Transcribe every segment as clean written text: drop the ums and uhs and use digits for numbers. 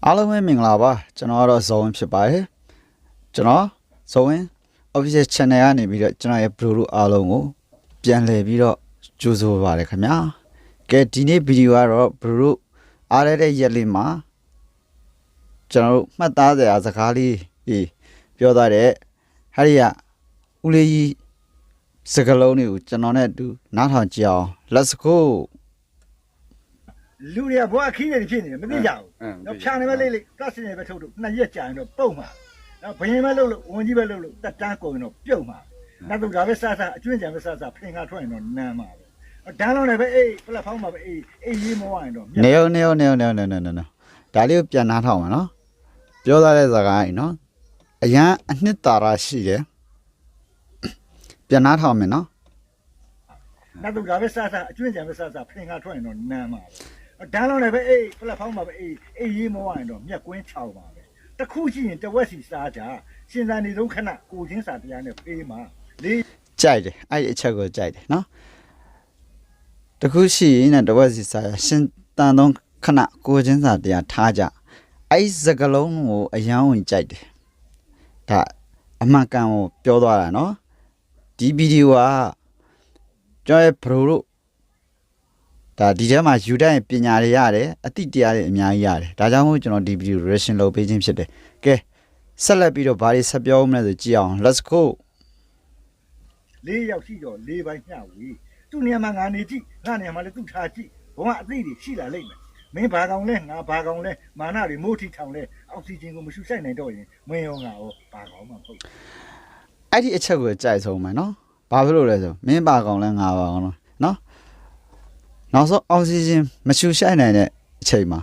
အားလုံးပဲမင်္ဂလာပါကျွန်တော်ကတော့ဇော်ဝင်းဖြစ်ပါတယ်ကျွန်တော်ဇော်ဝင်း official channel ကနေပြီးတော့ကျွန်တော်ရဲ့ bro တို့အားလုံးကိုပြန်လည်ပြီးတော့ကြိုဆိုပါရခင်ဗျာကဲဒီနေ့ဗီဒီယိုကတော့ bro တို့အားရတဲ့ရက်လေးမှာကျွန်တော်တို့မှတ်သားစရာစကားလေးပြောသားတဲ့ဟာရီယာဦးလေးကြီးစကလုံးတွေကိုကျွန်တော်နဲ့အတူနားထောင်ကြည့်အောင် let's go လူတွေကဘွားခီးနေဖြစ်နေတယ်မသိကြဘူး။တော့ဖြာနေပဲလေးကတ်စနေပဲထုတ်လို့နှစ်ရက်ကြာရင်တော့ပုတ်မှာ။တော့ဘယင်းပဲလုပ်လို့ဝန်ကြီးပဲလုပ်လို့တက်တန်းကုန်ရင်တော့ပြုတ်မှာ။နောက်တော့ဒါပဲစအကျွင့်ကြံပဲစဖင်ကထွက်ရင်တော့နမ်းမှာပဲ။ဒန်းလုံးလည်းပဲပလက်ဖောင်းမှာပဲအေးရေးမဝရင်တော့နေရောဒါလေးကိုပြန်နားထောင်ပါနော်ပြောသားတဲ့စကားကြီးနော်အရန်အနှစ်သာရရှိတယ်ပြန်နားထောင်မယ်နော်နောက်တော့ဒါပဲစအကျွင့်ကြံပဲစဖင်ကထွက်ရင်တော့နမ်းမှာပဲ။ဒန်းလုံးလည်းပဲပလက်ဖောင်းမှာပဲအေးရေးမဝရင်တော့မြက်ကွင်း6ပါပဲ။တခုရှိရင်တဝက်စီစားကြရှင်သာနေဆုံးခဏကိုချင်းစာတရားနဲ့ဖေးမှာလေးကြိုက်တယ်အဲ့ဒီအချက်ကိုကြိုက်တယ်နော်တခုရှိရင်တဝက်စီစားရှင်တန်သုံးခဏကိုချင်းစာတရားထားကြအဲ့စကလုံးကိုအယမ်းဝင်ကြိုက်တယ်ဒါအမှန်ကန်ကိုပြောသွားတာနော်ဒီဗီဒီယိုကကျွန်တော်ရဲ့ bro တို့ဒါဒီထဲမှာယူတဲ့ပညာတွေရတယ်အသိတရားတွေအများကြီးရတယ်ဒါကြောင့်မို့ကျွန်တော်ဒီဗီဒီယို reaction လုပ်ပေးခြင်းဖြစ်တယ်ကဲဆက်လက်ပြီးတော့ဘာတွေဆက်ပြောမလဲဆိုကြည့်အောင် let's go ၄ယောက်ရှိတော့၄ပိုင်းမျှဝေသူ့နေရာမှာငါနေကြည့်ငါနေရာမှာလည်းသူ့ထားကြည့်ဘဝအသိတွေရှိလာလိမ့်မယ်မင်းဘာကောင်လဲငါဘာကောင်လဲမာနတွေမိုးထီထောင်လဲအောက်ဆီဂျင်ကိုမရှူဆိုင်နိုင်တော့ရင်မင်းရောငါရောဘာကောင်မှမဟုတ်အဲ့ဒီအချက်ကိုကြိုက်ဆုံးမယ်နော်ဘာဖြစ်လို့လဲဆိုမင်းဘာကောင်လဲငါဘာကောင်လဲနော်နောက်ဆုံးအောက်ဆီဂျင်မရှူဆိုင်နိုင်တဲ့အချိန်မှာ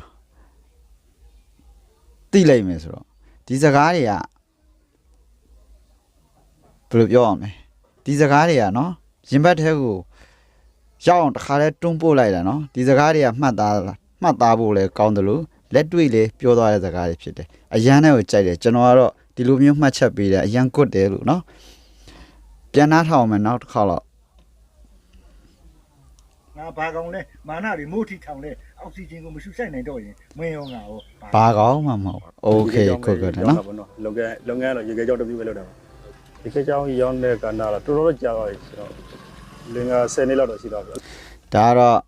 သိလိုက်မယ်ဆိုတော့ဒီစကားတွေကဘယ်လိုပြောအောင်လဲဒီစကားတွေကနော်ရင်ဘတ်ထဲကိုရောက်အောင်တစ်ခါလဲတွန်းပို့လိုက်တာနော်ဒီစကားတွေကမှတ်သားဖို့လဲကောင်းတယ်လို့လက်တွေ့လဲပြောသွားတဲ့စကားတွေဖြစ်တယ်အရန်နဲ့ကိုကြိုက်တယ်ကျွန်တော်ကတော့ဒီလိုမျိုးမှတ်ချက်ပေးတယ်အရန်ကွတ်တယ်လို့နော်ပြန်နှားထောင်မယ်နောက်တစ်ခါတော့ငါဘာကောင်လဲမာနတွေမိုးထီထောင်လဲအောက်ဆီဂျင်ကိုမရှူဆိုင်နိုင်တော့ရင်မင်းရောငါရောဘာကောင်မှမဟုတ်โอเคကွတ်တယ်နော်လုပ်ငန်းတော့ရေခဲကြောင်းတစ်ပြည့်ပဲလုပ်တာပါရေခဲကြောင်းရောင်းတဲ့ကဏ္ဍတော့တော်တော်ကြာသွားပြီဆိုတော့လင်္ကာ10နှစ်လောက်တော့ရှိသွားပြီဒါကတော့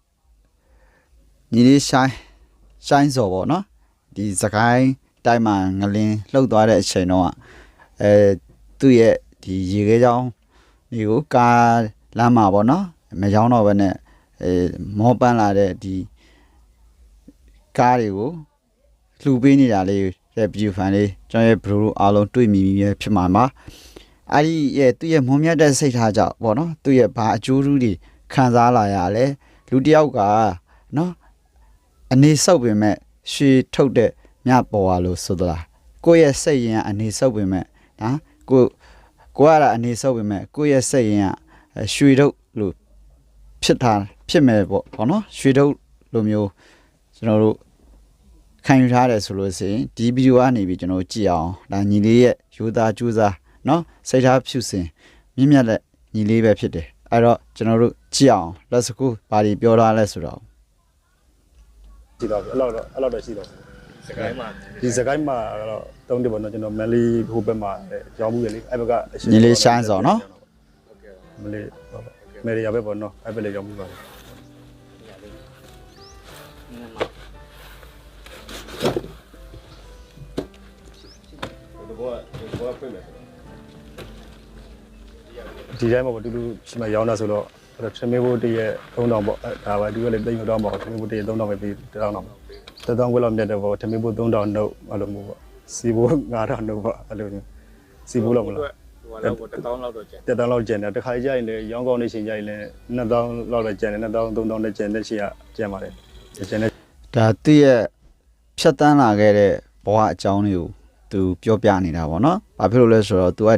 ညီလေးရှိုင်းစော်ပေါ့နော်ဒီစကိုင်းတိုင်းမှာငလင်းလှုပ်သွားတဲ့အချိန်တော့သူ့ရဲ့ဒီရေခဲချောင်းတွေကိုကားလမ်းမှာပေါ့နော်မချောင်းတော့ဘဲနဲ့မောပန်းလာတဲ့ဒီကားတွေကိုလှူပေးနေတာလေးရဲ့ view fan လေးကျွန်တော်ရဲ့ bro တို့အားလုံးတွေ့မိပြီဖြစ်မှာပါအဲ့ဒီရဲ့သူ့ရဲ့မွန်မြတ်တဲ့စိတ်ထားကြောင့်ပေါ့နော်သူ့ရဲ့ဘာအကျိုးတွေခံစားလာရလဲလူတယောက်ကနော်အနေဆုပ်ပင်မဲ့ရွှေထုတ်တဲ့မြပေါ်လာလို့ဆိုသလားကိုယ့်ရဲ့စိတ်ရင်ကအနေဆုပ်ပင်မဲ့နော်ကိုရတာအနေဆုပ်ပင်မဲ့ကိုယ့်ရဲ့စိတ်ရင်ကရွှေထုတ်လို့ဖြစ်မယ်ပေါ့နော်ရွှေထုတ်လိုမျိုးကျွန်တော်တို့ခံယူထားတယ်ဆိုလို့ရှိရင်ဒီဗီဒီယိုကနေပြီးကျွန်တော်ကြည့်အောင်ဒါညီလေးရဲ့ယူသားကျူးစားနော်စိတ်ထားဖြူစင်မြင့်တဲ့ညီလေးပဲဖြစ်တယ်အဲ့တော့ကျွန်တော်တို့ကြည့်အောင် let's go ဘာတွေပြောထားလဲဆိုတော့ရှိတော့အဲ့လောက်တော့ရှိတော့စကိုင်းမှာဒီစကိုင်းမှာတော့တုံးတယ်ပေါ့နော်ကျွန်တော်မန်လီဟိုဘက်မှာရောင်းမှုရလေအဲ့ဘက်ကညီလေးရှိုင်းစော်နော်မလေးမယ်ရီယာပဲပေါ့နော်အဲ့ဘက်လေးရောင်းမှုပါတယ်ဒီတိုင်းမှာပေါ့တူရှိမှရောင်းတာဆိုတော့ထမင်းဘိုးတရဲ့3000ပေါ့ဒါပါဒီကလည်းတိတ်မတော့ပါဘူးထမင်းဘိုးတရဲ့3000ပဲပြီး1000တော့1000ခွဲလောက်မြတ်တယ်ပေါ့ထမင်းဘိုး3000နှုတ်အဲ့လိုမျိုးပေါ့စီဘိုး9000နှုတ်ပေါ့အဲ့လိုမျိုးစီဘိုးလောက်မလားဟိုလောက်ပေါ့1000လောက်တော့ကျန်1000လောက်ကျန်တယ်တစ်ခါကြရင်လည်းရောင်းကောင်းနေချိန်ကြရင်လည်း2000လောက်လည်းကျန်တယ်2000 3000လည်းကျန်တဲ့ရှိရကျန်ပါတယ်ကျန်တဲ့ဒါသူ့ရဲ့ဖြတ်တန်းလာခဲ့တဲ့ဘဝအကြောင်းတွေကိုသူပြောပြနေတာပေါ့နော်ဘာဖြစ်လို့လဲဆိုတော့ तू က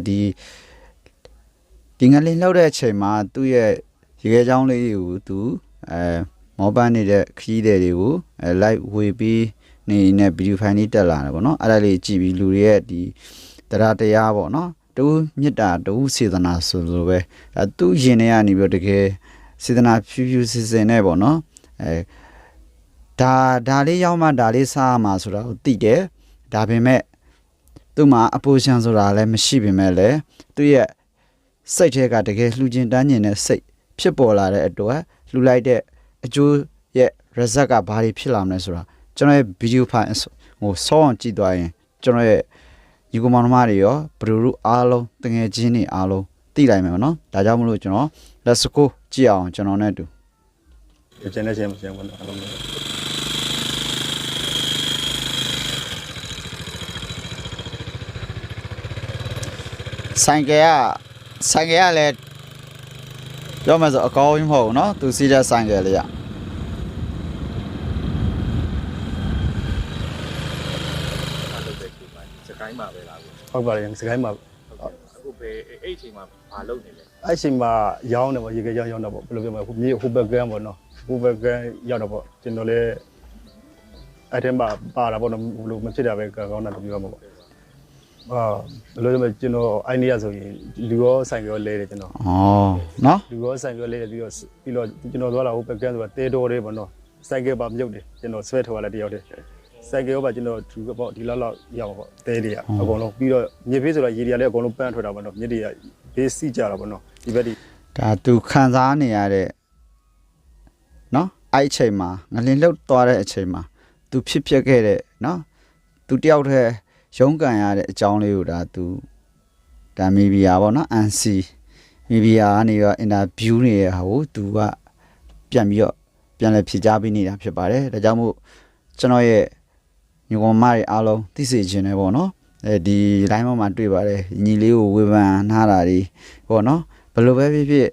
ဒီငလင်းလောက်တဲ့အချိန်မှာသူ့ရဲ့ရေခဲချောင်းလေးတွေကို तू မောပန်းနေတဲ့ခရီးတွေကိုလိုက်ဝေပြီးနေတဲ့ဗီဒီယိုဖိုင်လေးတက်လာတယ်ပေါ့နော်အဲ့ဒါလေးကြည့်ပြီးလူတွေရဲ့ဒီတရားပေါ့နော်တူမြစ်တာတူစေတနာဆိုလိုပဲသူ့ရင်ထဲကနေပြီးတကယ်စေတနာဖြူဖြူစင်စင်နဲ့ပေါ့နော် ဒါလေးရောက်မှဒါလေးစားရမှာဆိုတာကိုသိတယ်ဒါပေမဲ့သူ့မှာအပိုရှန်ဆိုတာလည်းမရှိပေမဲ့လည်းသူ့ရဲ့စိတ်ထဲကတကယ်လှူခြင်းတန်းကျင်တဲ့စိတ်ဖြစ်ပေါ်လာတဲ့အတွက်လှူလိုက်တဲ့အကျိုးရဲ့ result ကဘာတွေဖြစ်လာမလဲဆိုတာကျွန်တော်ရဲ့ video file ဟိုစောအောင်ကြည့်သွားရင်ကျွန်တော်ရဲ့ညီကောင်မောင်နှမတွေရောဘလူးတို့အားလုံးတငယ်ချင်းတွေအားလုံးသိလိုက်မယ်နော်ဒါကြောင့်မလို့ကျွန်တော် let's go ကြည့်အောင်ကျွန်တော်နဲ့အတူ ကျန်တဲ့ချင်းမကျန်ဘူးနော်အလုံးလုံးဆိုင်ကလည်းပြောမှဆိုအကောင်းကြီးမဟုတ်ဘူးเนาะသူစီးတဲ့ဆိုင်ကလေးอ่ะ စကိုင်းမှာပဲလား ဟုတ်ပါတယ်စကိုင်းမှာ အခုပဲအဲ့အချိန်မှာမလုပ်နေလဲ အဲ့ချိန်မှာရောင်းတယ်ပေါ့ရေကရောင်းတော့ပေါ့ဘယ်လိုပြောမလဲမြေဟိုဘက်ကန်းပေါ့နော်ဟိုဘက်ကန်းရောက်တော့ပေါ့ကျွန်တော်လည်းအဲ့ထဲမှာပါတာပေါ့နော်ဘယ်လိုမဖြစ်တာပဲကောင်းတာလို့ပြောမှာပေါ့ဘယ်လိုလဲကျွန်တော်အိုင်နီယာဆိုရင်လူရောဆိုင်ရောလဲတယ်ကျွန်တော် ဩเนาะ လူရောဆိုင်ရောလဲတယ်ပြီးတော့ကျွန်တော်သွားလာဟိုဘက်ကန်းဆိုတာတဲတော်လေးပေါ့နော်စိုက်ကပါမြုပ်တယ်ကျွန်တော်ဆွဲထော်လာတယောက်တည်းစိုက်ကရောပါကျွန်တော်ထူပေါ့ဒီလောက်ရောက်ပါပေါ့တဲတွေကအကုန်လုံးပြီးတော့မြေဖေးဆိုတာရေတွေကလည်းအကုန်လုံးပန်းထွက်တာပေါ့နော်မြစ်တွေကဘေးစီကြတာပေါ့နော်ဒီဘက်ဒီ ဒါသူခံစားနေရတဲ့เนาะအဲ့အချိန်မှာငလင်လှုပ်သွားတဲ့အချိန်မှာသူဖြစ်ခဲ့တဲ့เนาะသူတယောက်တည်းရုန်းကန်ရတဲ့အကြောင်းလေးကိုဒါမီဘီယာပေါ့နော်အန်စီမီဘီယာကနေရောအင်တာဗျူးနေရဟာကိုသူကပြန်လဲဖြေကြားပေးနေတာဖြစ်ပါတယ်ဒါကြောင့်မို့ကျွန်တော်ရဲ့ညီကောင်မတွေအားလုံးသိစေချင်တယ်ပေါ့နော်ဒီ line မှာတွေ့ပါတယ်ညီလေးကိုဝေဖန်နာတာတွေပေါ့နော်ဘယ်လိုပဲဖြစ်ဖြစ်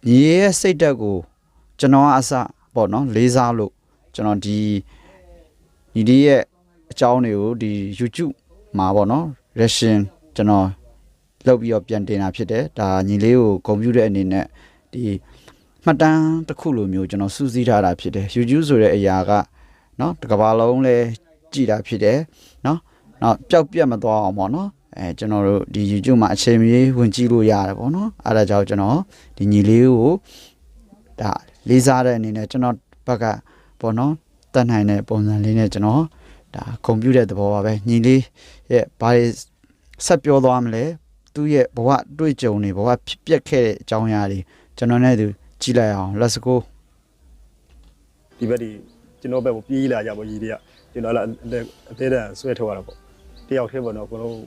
ညီရဲ့စိတ်ဓာတ်ကိုကျွန်တော်အစပေါ့နော်လေးစားလို့ကျွန်တော်ဒီညီလေးရဲ့အကြောင်းတွေကိုဒီ YouTube မှာပေါ့နော် reaction ကျွန်တော်လုပ်ပြီးတော့ပြန်တင်တာဖြစ်တယ်ဒါညီလေးကိုဂုဏ်ပြုတဲ့အနေနဲ့ဒီမှတ်တမ်းတစ်ခုလိုမျိုးကျွန်တော်စူးစီးထားတာဖြစ်တယ် YouTube ဆိုတဲ့အရာကเนาะတစ်ကမ္ဘာလုံးလဲကြည်တာဖြစ်တယ်เนาะနောက်ပျောက်ပြတ်မသွားအောင်ပေါ့နော်ကျွန်တော်တို့ဒီ YouTube မှာအချိန်မီဝင်ကြည့်လို့ရတယ်ပေါ့နော်အဲ့ဒါကြောင့်ကျွန်တော်ဒီညီလေးကိုဒါလေးစားတဲ့အနေနဲ့ကျွန်တော်ဘက်ကပေါ့နော်တတ်နိုင်တဲ့ပုံစံလေးနဲ့ကျွန်တော်ဒါကွန်ပျူတာသဘောပါပဲညီလေးရဲ့ဘာတွေဆက်ပြောသွားမလဲသူ့ရဲ့ဘဝတွေ့ကြုံနေဘဝဖြစ်ပျက်ခဲ့တဲ့အကြောင်းအရာတွေကျွန်တော်နဲ့သူကြည့်လိုက်အောင် let's go ဒီဘက်ဒီကျွန်တော်ဘက်ကိုပြေးလာကြပေါ့ကြီးတွေကကျွန်တော်လည်းအသေးတန်ဆွဲထုတ်ရတာပေါ့တယောက်တည်းပေါ့နော်ကိုလုံး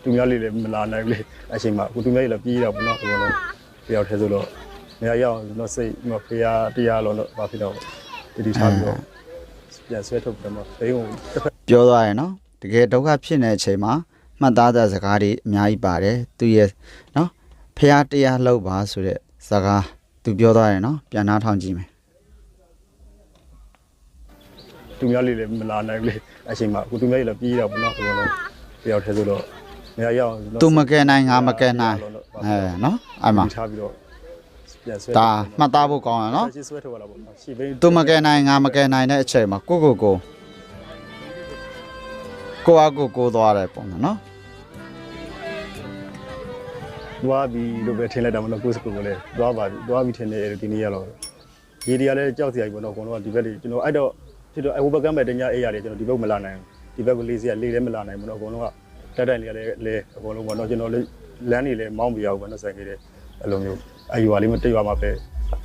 သူများလေးလည်းမလာနိုင်ဘူးလေအချိန်မှာကိုသူများလေးလည်းပြေးတာပေါ့နော်ကိုလုံးတယောက်တည်းဆိုတော့နေရာရောက်တော့စိတ်မဖေးတရားလို့ဘာဖြစ်တော့ဒီထားပြီးတော့ပြန်ဆွဲထုတ်တယ်မှာဘိန်းကိုတစ်ဖက် ပြောသွားရယ်နော်တကယ်ဒုက္ခဖြစ်နေတဲ့အချိန်မှာမှတ်သားတဲ့စကားတွေအများကြီးပါတယ်သူရဲ့နော်ဖះတရားလှုပ်ပါဆိုတဲ့စကားသူပြောသွားရယ်နော်ပြန်နှားထောင်ကြည့်မယ် သူများလေးလည်းမလာနိုင်ဘူးလေအချိန်မှာကိုသူများလေးလည်းပြေးတာပေါ့နော်ကိုလုံးတယောက်တည်းဆိုတော့နေရာရောက် သူမကဲနိုင်ငါမကဲနိုင်နော်အဲ့မှာ ထားပြီးတော့ပြန်ဆွဲ ဒါမှတ်သားဖို့ကောင်းရနော် ရှင်းဆွဲထုတ်ရတာပေါ့ရှင်းဘိန်း သူမကဲနိုင်ငါမကဲနိုင်တဲ့အချိန်မှာကိုသွားတယ်ပေါ့နော် သွားပြီးလို့ပဲထင်လိုက်တာမလို့ကိုစကူကိုလည်းသွားပါပြီသွားပြီးထင်နေတယ်ဒီနေ့ရတော့ရေတွေကလည်းကြောက်စရာကြီးပေါ့နော်အကုန်လုံးကဒီဘက်တွေကျွန်တော်အဲ့တော့ဖြစ်တော့အဝဘက်ကမ်းပဲတ냐အေးရတယ်ကျွန်တော်ဒီဘက်မလာနိုင်ဘူးဒီဘက်ကိုလေးစီကလေးလည်းမလာနိုင်ဘူးနော်အကုန်လုံးကတက်တိုင်တွေကလည်းလဲအကုန်လုံးပေါ့နော်ကျွန်တော်လမ်းတွေလည်းမောင်းပြရအောင်ပေါ့နော်ဆိုင်ကြီးတွေအဲ့လိုမျိုးအယူဝါလေးမတက်ရွာမှာပဲ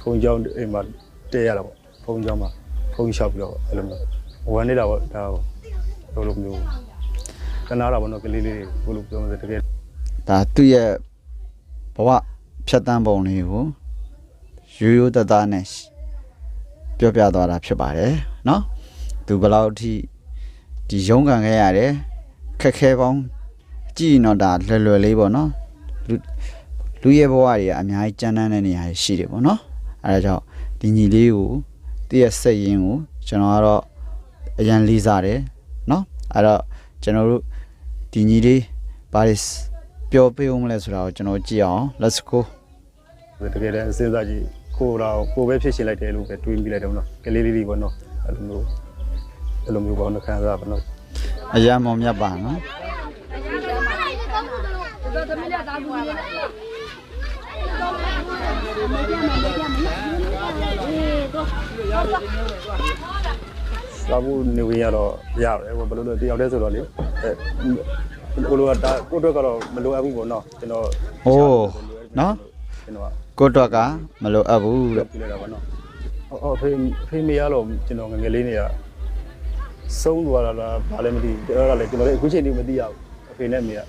ဖုန်းကြောင်းအိမ်မှာတဲရတာပေါ့ဖုန်းကြောင်းမှာဖုန်းလျှောက်ပြီးတော့အဲ့လိုမျိုးဝမ်းနေတာပေါ့ဒါလိုလိုမျိုးကနာတာပေါ့နော်ကလေးလေးဘယ်လိုပြောမလဲတကယ် ဒါသူ့ရဲ့ဘဝဖြတ်တန်းပုံလေးကိုရိုးတသားနဲ့ပြောပြသွားတာဖြစ်ပါတယ်နော်သူဘယ်လောက်အထိဒီရုန်းကန်ခဲ့ရတယ်ခက်ခဲပေါင်းကြည့်တော့ဒါလွယ်လေးပေါ့နော်လူရဲ့ဘဝတွေကအများကြီးကြမ်းတမ်းတဲ့နေရာရှိတယ်ပေါ့နော်အဲဒါကြောင့်ဒီညီလေးကိုတည့်ရဲ့စိတ်ရင်းကိုကျွန်တော်ကတော့အရန်လေးစားတယ်နော်အဲ့တော့ကျွန်တော်တို့ဒီညီလေးဘာလို့ပြောပေးဦးမလဲဆိုတာကိုကျွန်တော်ကြည့်အောင် let's go တကယ်တမ်းစဉ်းစားကြည့်ကိုပဲဖြစ်ရှင်လိုက်တယ်လို့ပဲတွေးမိလိုက်တယ်နော်ကလေးလေးပေါ့နော်အဲ့လိုမျိုးပေါ့နော်ခံစားပါနော် အရန်မောင်မြတ်ပါနော် က စားဖို့နေဝင်ရတော့ရတယ်ဘယ်လိုလဲတယောက်တည်းဆိုတော့လေကိုလိုကဒါကိုအတွက်ကတော့မလိုအပ်ဘူးပေါ့နော်ကျွန်တော် ဟိုးနော် ကျွန်တော် ကိုတော့ကမလိုအပ်ဘူးလို့ ပြလိုက်တာပေါ့နော်ဖေးမေရတော့ကျွန်တော်ငငယ်လေးနေရဆုံးသွားတာလားဘာလဲမသိဘူးအဲ့ဒါလည်းကျွန်တော်လည်းအခုချိန်ထိမသိရဘူးအဖေနဲ့မေက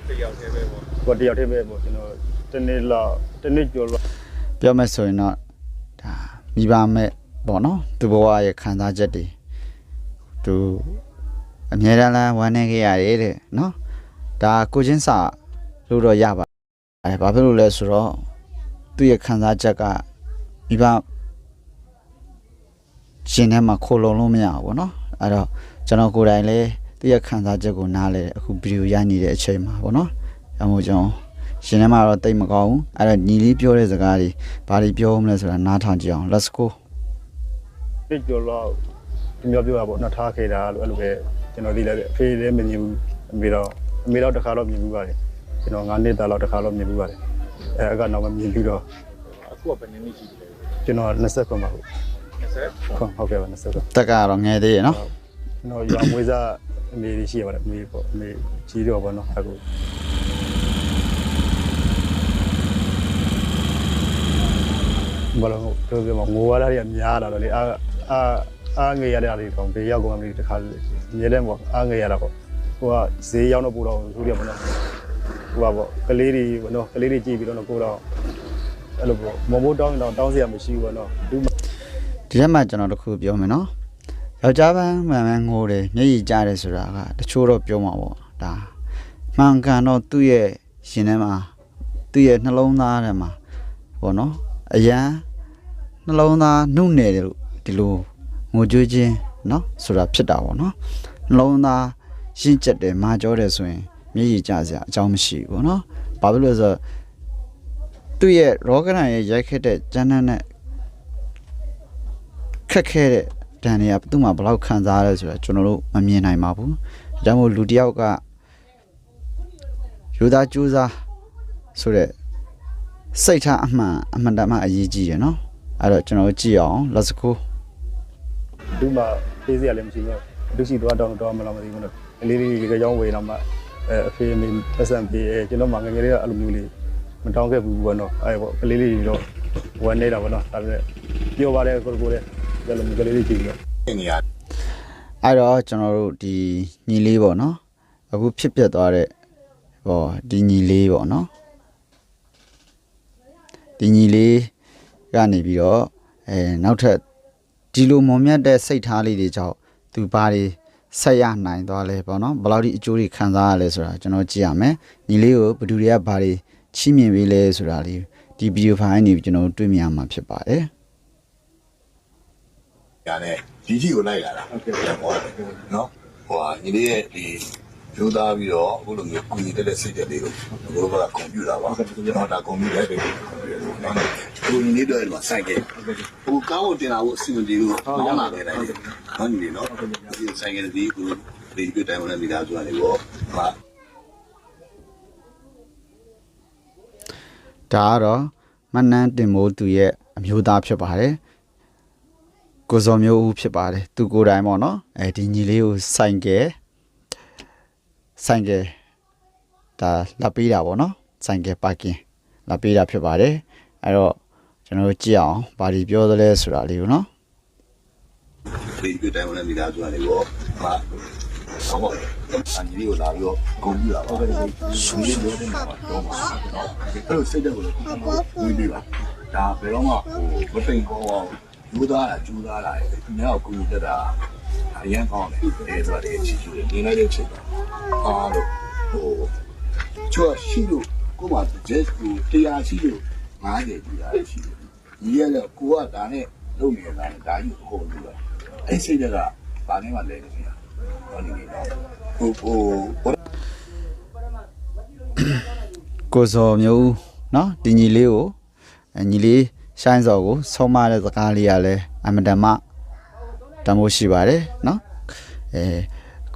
တယောက်တည်းပဲပေါ့ ကိုတယောက်တည်းပဲပေါ့ကျွန်တော်တနေ့ကျော်လို့ ပြောမယ်ဆိုရင်တော့ဒါမိဘမဲ့ပေါ့နော်သူဘဝရဲ့ခံစားချက်တွေသူအမြဲတမ်းဝမ်းနေခဲ့ရတယ်တဲ့နော်ဒါကိုချင်းစာလို့တော့ရပါဘာဖြစ်လို့လဲဆိုတော့သူ့ရဲ့ခံစားချက်ကမိဘရှင်ထဲမှာခိုလုံလို့မရဘူးပေါ့နော်အဲ့တော့ကျွန်တော်ကိုယ်တိုင်လည်းသူ့ရဲ့ခံစားချက်ကိုနားလဲအခုဗီဒီယိုရိုက်နေတဲ့အချိန်မှာပေါ့နော်အမို့ကျွန်တော်ရှင်ထဲမှာတော့တိတ်မကောင်းဘူးအဲ့တော့ညီလေးပြောတဲ့စကားတွေဘာတွေပြောမလဲဆိုတာနားထောင်ကြည့်အောင် let's go နေ့ကျော်လို့ဒီမျိုးပြောတာပေါ့နော်ထားခဲ့တာလို့အဲ့လိုပဲကျွန်တော်သိလိုက်တယ်အဖေလည်းမမြင်ဘူးအမေတော့တစ်ခါတော့မြင်ဘူးပါတယ်ကျွန်တော်9နှစ်သားလောက်တစ်ခါတော့မြင်ဘူးပါတယ်အဲ့ကတော့မမြင်ပြီးတော့ အခုကဘယ်နည်းနည်းရှိတယ် ကျွန်တော်20ခွန်ပါဟုတ် 20 ဟုတ်ကဲ့ပါ20ခွန် တက်ကတော့ငယ်သေးရနော် ကျွန်တော်ရွာမွေးစားအမေရှိရပါတယ်အမေပေါ့အမေကြီးတော့ပေါ့နော်အခုဘာလို့ပြောမငိုရတာတွေများလာတော့လေအားငယ်ရတဲ့အားတွေတော့ဘေးရောက်ကုန်မှမသိတခါမြဲတယ်ပေါ့အားငယ်ရတာပေါ့ဟိုကဈေးရောက်တော့ပို့တော့သူတွေကပေါ့နော်ဟိုပါပေါ့ကလေးတွေပေါ့နော်ကလေးတွေကြည့်ပြီးတော့ကိုတော့အဲ့လိုပေါ့မမိုးတောင်းရင်တော့တောင်းစရာမရှိဘူးပေါ့နော်ဒီ ဒီထဲမှာကျွန်တော်တခုပြောမယ်နော်ယောက်ျားပန်းမှန်မှန်ငိုတယ်မျက်ရည်ကျတယ်ဆိုတာကတချို့တော့ပြောမှာပေါ့ဒါမှန်ကန်တော့သူ့ရဲ့ရှင်ထဲမှာသူ့ရဲ့နှလုံးသားထဲမှာပေါ့နော်အရန်နှလုံးသားနှုတ်နေတယ်လို့ဒီလိုငိုကြွေးခြင်းနော်ဆိုတာဖြစ်တာပေါ့နော်နှလုံးသားရှင်းကျက်တယ်မာကြောတယ်ဆိုရင်မျက်ရည်ကျစရာအကြောင်းမရှိဘူးပေါ့နော်ဘာဖြစ်လို့လဲဆိုတော့သူ့ရဲ့ရောဂရန်ရဲ့ရိုက်ခက်တဲ့ကျန်းတဲ့ခက်ခဲတဲ့ဒဏ်တွေကသူ့မှာဘယ်လောက်ခံစားရလဲဆိုတာကျွန်တော်တို့မမြင်နိုင်ပါဘူးဒါကြောင့်မို့လူတစ်ယောက်ကယူသားကြိုးစားဆိုတဲ့စိတ်ထားအမှန်တမ်းအရေးကြီးရယ်နော်အဲ့တော့ကျွန်တော်တို့ကြည့်အောင် let's go ဒီမှာပေးစရာလည်းမရှိဘူး။ဒုရှိတော့တော့မလားမသိဘူးနော်။ကလေးလေးကကြောင်းဝေတော့မှအဖေအမေပတ်စံပေးကျွန်တော်မှငငယ်လေးကအဲ့လိုမျိုးလေးမတောင်းခဲ့ဘူးပေါ့နော်။အဲ့ပေါ့ကလေးလေးတော့ဝမ်းနေတာပေါ့နော်။ဒါပေမဲ့ပြောပါတယ်ကိုလည်းအဲ့လိုမျိုးကလေးလေးကြည့်ပြီးတော့နေရ အဲ့တော့ကျွန်တော်တို့ဒီညီလေးပေါ့နော်အခုဖြစ်ပျက်သွားတဲ့ဟောဒီညီလေးပေါ့နော်ဒီညီလေးကနေပြီးတော့နောက်ထပ်ဒီလိုမွန်မြတ်တဲ့စိတ်ထားလေးတွေကြောင့်သူဘာတွေဆက်ရနိုင်သွားလဲပေါ့နော်ဘယ်လောက်ဒီအကျိုးတွေခံစားရလဲဆိုတာကျွန်တော်ကြည့်ရမယ်ညီလေးကိုဘယ်သူတွေကဘာတွေချီးမြှင့်ပေးလဲဆိုတာလေးဒီဗီဒီယိုဖိုင်နေကျွန်တော်တွေ့မြင်ရမှာဖြစ်ပါတယ် ရတယ်ဒီကြီးကိုလိုက်လာတာဟုတ်ကဲ့ဟောနော်ဟိုညီလေးရဲ့ဒီရိုးသားပြီးတော့အခုလိုမျိုးကိုကြီးတဲ့စိတ်လေးကိုဘိုးဘကကွန်ပျူတာပါကျွန်တော်ဒါကွန်ပျူတာပဲကိုညီလေးတို့ကစိုက်ခဲ့ဟိုကောင်းကိုတင်လာဖို့အစီအမံဒီကိုဟောင်းလာခဲ့တယ်ဟောညီလေးနော်ဒီစိုက်ခဲ့တဲ့ဒီကိုဒီပြတိုင်းဝင်နေတာဆိုတာလေပေါ့ဟာ ဒါကတော့မနန်းတင်မိုးသူရဲ့အမျိုးသားဖြစ်ပါတယ်ကိုစောမျိုးဦးဖြစ်ပါတယ်သူကိုယ်တိုင်ပေါ့နော်ဒီညီလေးကိုဆိုင်ကယ်ဒါလာပေးတာပေါ့နော်ဆိုင်ကယ်ပါကင်လာပေးတာဖြစ်ပါတယ်အဲ့တော့ကျွန်တော်တို့ကြည့်အောင်ဘာဒီပြောသလဲဆိုတာလေးကိုနော် ဒီပြတိုင်းဝင်နေတာဆိုတာလေပေါ့ဟာဟောအန်ကြီးကိုလာပြီးတော့ကွန်ပျူတာပါရှူရလို့တဲ့မှာတော့မှာအဲ့လိုစိတ်တက်ကိုလည်းဝင်ပြီးပါဒါဘယ်တော့မှဟိုမသိကောင်းယူသားတာကျူးသားတာဒီနောက်ကိုတက်တာအရင်ကောင်းတယ်ဆိုတာတွေချီချူတယ်နေလိုက်တဲ့ချိန်အားလို့ဟိုချောရှိလို့ကိုမှ just ကိုတရားရှိလို့90ကျူတာရှိတယ်ဒီရလည်းကိုကဒါနဲ့လုပ်နေတာဒါကြီးကိုဟုတ်လို့အဲ့စိတ်ကဘာနဲ့မှလဲနေရဟောနေတော့ဟိုကိုစောမျိုးဦးနော်ဒီညီလေးကိုညီလေးရှိုင်းစော်ကိုဆုံးမတဲ့စကားလေးကလည်းအမတန်မှတမိုးရှိပါတယ်နော်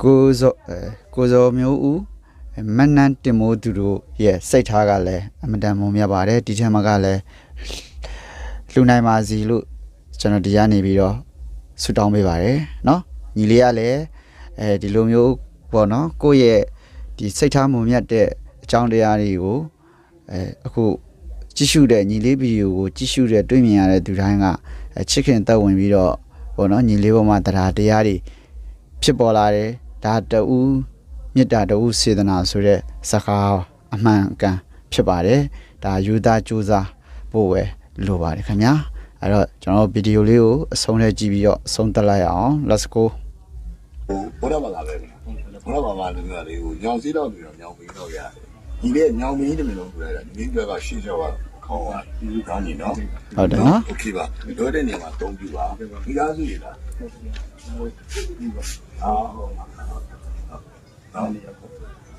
ကိုစောမျိုးဦးမနန်းတင်မိုးသူတို့ရဲ့စိတ်ထားကလည်းအမတန်မုံမြတ်ပါတယ်ဒီထဲမှာကလည်းလူနိုင်ပါစီလို့ ကျွန်တော်ဒီကနေပြီးတော့ဆူတောင်းပေးပါတယ်เนาะညီလေးကလည်းဒီလိုမျိုးပေါ့နော်ကိုယ့်ရဲ့ဒီစိတ်ထားမွန်မြတ်တဲ့အကြောင်းတရားတွေကိုအခုကြည့်ရှုတဲ့ညီလေးဗီဒီယိုကိုကြည့်ရှုတဲ့တွေ့မြင်ရတဲ့သူတိုင်းကချစ်ခင်သက်ဝင်ပြီးတော့ပေါ့နော်ညီလေးပေါ်မှာတရားတွေဖြစ်ပေါ်လာတယ်ဒါတူမေတ္တာတူစေတနာဆိုတဲ့စကားအမှန်ကန်ဖြစ်ပါတယ်ဒါယူသားကြိုးစားဖို့ပဲလိုပါတယ်ခင်ဗျာအဲ့တော့ကျွန်တော်ဗီဒီယိုလေးကိုအဆုံးထဲကြည့်ပြီးတော့အဆုံးသတ်လိုက်အောင် let's go ဘောရပါလားပဲဘောရပါလူမျိုးလေးကိုညောင်စီးတော့ပြီးတော့ညောင်ပြီးတော့ရတယ်ဒီလေညောင်မင်းတမင်လုံးပြောရတာဒီဘက်ကရှေ့ကျော်ကခေါင်းကဒီကောင်းနေနော် ဟုတ်တယ်နော် โอเคပါတို့တဲ့နေရာမှာတုံးပြပါဒီကားစုရလားဒ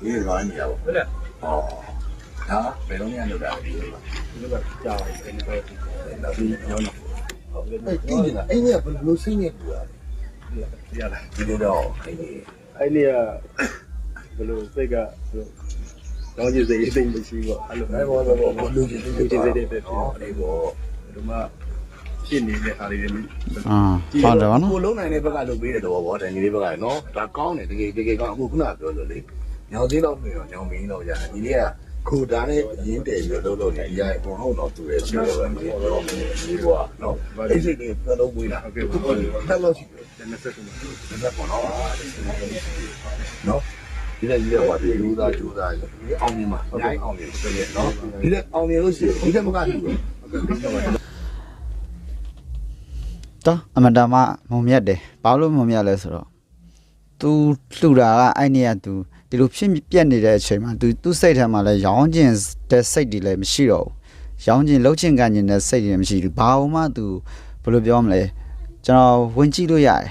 ီကောင်းနေရပါဟုတ်လားဒါဘယ်လိုနေရလို့လဲဒီလိုကကြာပါပြီဒီတော့ဒီညောင်းအဲ့ဒီကအဲ့ဒီကဘယ်လိုစိနေပြရလားဒီတော့အဲ့ဒီကဘယ်လိုစိတ်ကတော့ကြည့်စိတ်သိမရှိပေါ့အဲ့လိုဘောလူကြီးစိတ်တဲ့ဖြစ်အဲ့ဘောဒီမှာဖြစ်နေတဲ့အားတွေလည်းဟုတ်တယ်နော်ကိုလုံးနိုင်တဲ့ဘက်ကလုပ်ပေးတဲ့တော့ဗောတန်ကြီးလေးဘက်ကနော်ဒါကောင်းတယ်တကယ်ကောင်းအခုခုနပြောလို့လေညောင်သေးတော့ပြီးတော့ညောင်မင်းတော့ရတယ်ဒီလေးကခိုတာနဲ့ရင်းတယ်ပြီးတော့လုပ်နေအရာအကုန်လုံးတော့သူရဲ့ရှိတယ်ပဲဒီကွာနော်အဲ့ဒီလေးပြလုံးဝေးတာဟုတ်ကဲ့ပါတက်လို့ရှိတယ်20ခုနဲ့ပေါ့နော်နော်ဒီလည်းကြီးတော့ဒီလူသားကျိုးသားအောင်မြင်မှာဟုတ်ကဲ့အောင်မြင်တယ်နော်ဒီလည်းအောင်မြင်လို့ရှိရင်ဒီကမကလူပဲတော့အမတမမုံမြတ်တယ်ဘာလို့မုံမြတ်လဲဆိုတော့ तू လှူတာကအဲ့နေရ तू ဒီလိုဖြစ်ပြက်နေတဲ့အချိန်မှာ तू စိတ်ထဲမှာလဲရောင်းကျင်တဲ့စိတ်တွေလည်းမရှိတော့ဘူးရောင်းကျင်လှုပ်ချင်ကန်ကျင်တဲ့စိတ်တွေမရှိဘူးဘာမှ तू ဘယ်လိုပြောမလဲကျွန်တော်ဝင်ကြည့်လို့ရတယ်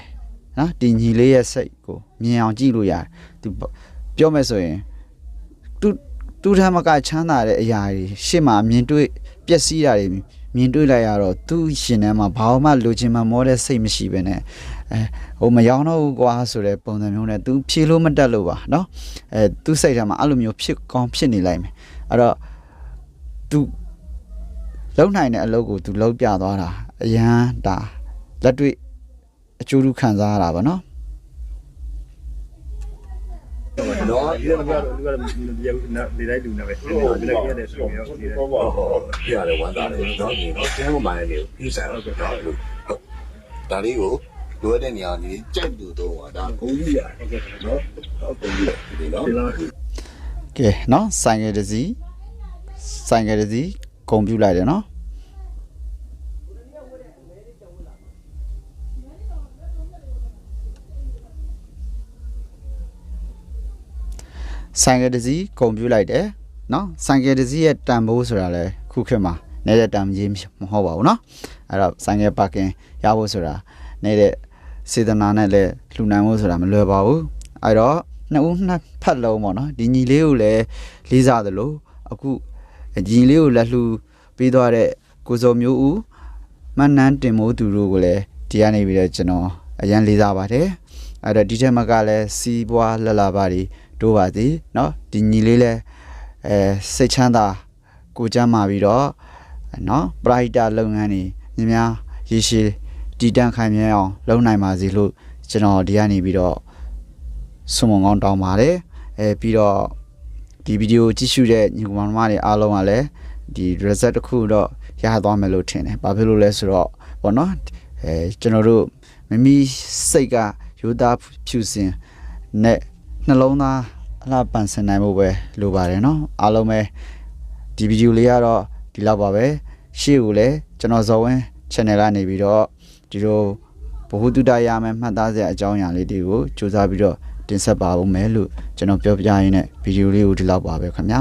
နော်ဒီညီလေးရဲ့စိတ်ကိုမြင်အောင်ကြည့်လို့ရတယ် तू ပြောမယ်ဆိုရင် तू ထမ်းမကချမ်းသာတဲ့အရာတွေရှေ့မှာမြင်တွေ့ပျက်စီးတာတွေမြင်တွေ့လိုက်ရတော့သူ့ရှင်ထဲမှာဘာမှလိုချင်မှမောတဲ့စိတ်မရှိဘဲနဲ့ဟိုမယောင်းတော့ဘူးကွာဆိုတဲ့ပုံစံမျိုးနဲ့ तू ဖြေလို့မတက်လို့ပါเนาะသူ့စိတ်ထဲမှာအဲ့လိုမျိုးဖြစ်ကောင်းဖြစ်နေလိုက်မယ်အဲ့တော့ तू လုံနိုင်တဲ့အလုပ်ကို तू လုပ်ပြသွားတာအရန်ဒါလက်တွေ့အကျိုးတူခံစားရတာပါเนาะနော်ဒီကတော့ဒီတိုင်းလူနေပဲဒီလိုက်ရတဲ့ဆိုရင်ဒီဟုတ်ပြရတယ်ဝမ်းသာတယ်နော်ဒီတော့ကျန်းမာရေးကိုပြဆိုင်တော့ဒါလေးကိုလိုတဲ့နေရာကြီးကြိုက်တူတော့ဒါဂုံကြီးရတယ်နော်ဟုတ်ဂုံကြီးဒီနော်ကဲเนาะဆိုင်ကယ်တစ်စီးဂုံပြူလိုက်တယ်เนาะဆိုင်ကယ်တစ်စီးဂုံပြူလိုက်တယ်เนาะဆိုင်ကယ်တစ်စီးရဲ့တန်ဖိုးဆိုတာလဲခုခေတ်မှာနေတဲ့တန်ကြီးမဟုတ်ပါဘူးเนาะအဲ့တော့ဆိုင်ကယ်ပါကင်ရဖို့ဆိုတာနေတဲ့စေတနာနဲ့လဲလှူနိုင်ဖို့ဆိုတာမလွယ်ပါဘူးအဲ့တော့နှစ်ဦးနှစ်ဖက်လုံးပေါ့เนาะဒီညီလေးကိုလည်းလေးစားသလိုအခုညီလေးကိုလက်လှူပေးသွားတဲ့ကိုစောမျိုးဦးမနန်းတင်မိုးသူတို့ကိုလည်းဒီကနေပြီးတော့ကျွန်တော်အရန်လေးစားပါတယ်အဲ့တော့ဒီထက်မှကလည်းစီးပွားလှလှပါတွေတို့ပါသည်เนาะဒီညီလေးလဲစိတ်ချမ်းသာကိုကျမ်းမာပြီးတော့เนาะပရိုက်တာလုပ်ငန်းတွေများရေရှည်တည်တံ့ခိုင်မြဲအောင်လုပ်နိုင်ပါစေလို့ကျွန်တော်ဒီကနေပြီးတော့ဆုမွန်ကောင်းတောင်းပါတယ်ပြီးတော့ဒီဗီဒီယိုကြည့်ရှုတဲ့ညီကောင်မတွေအားလုံးကလည်းဒီ result တစ်ခုတော့ရသွားမယ်လို့ထင်တယ်ဘာဖြစ်လို့လဲဆိုတော့ဘောနော်ကျွန်တော်တို့မိမိစိတ်ကရိုးသားဖြူစင်နဲ့နှလုံးသားအလားပန်ဆင်နိုင်ဖို့ပဲလိုပါတယ်နော်အားလုံးပဲဒီဗီဒီယိုလေးကတော့ဒီလောက်ပါပဲရှေ့ကိုလည်းကျွန်တော်ဇော်ဝင်း channel ကနေပြီးတော့ဒီလိုဘဝတုဒ္ဒရမယ်မှတ်သားစရာအကြောင်းအရာလေးတွေကိုစူးစမ်းပြီးတော့တင်ဆက်ပါဦးမယ်လို့ကျွန်တော်ပြောပြရင်းနဲ့ဗီဒီယိုလေးကိုဒီလောက်ပါပဲခင်ဗျာ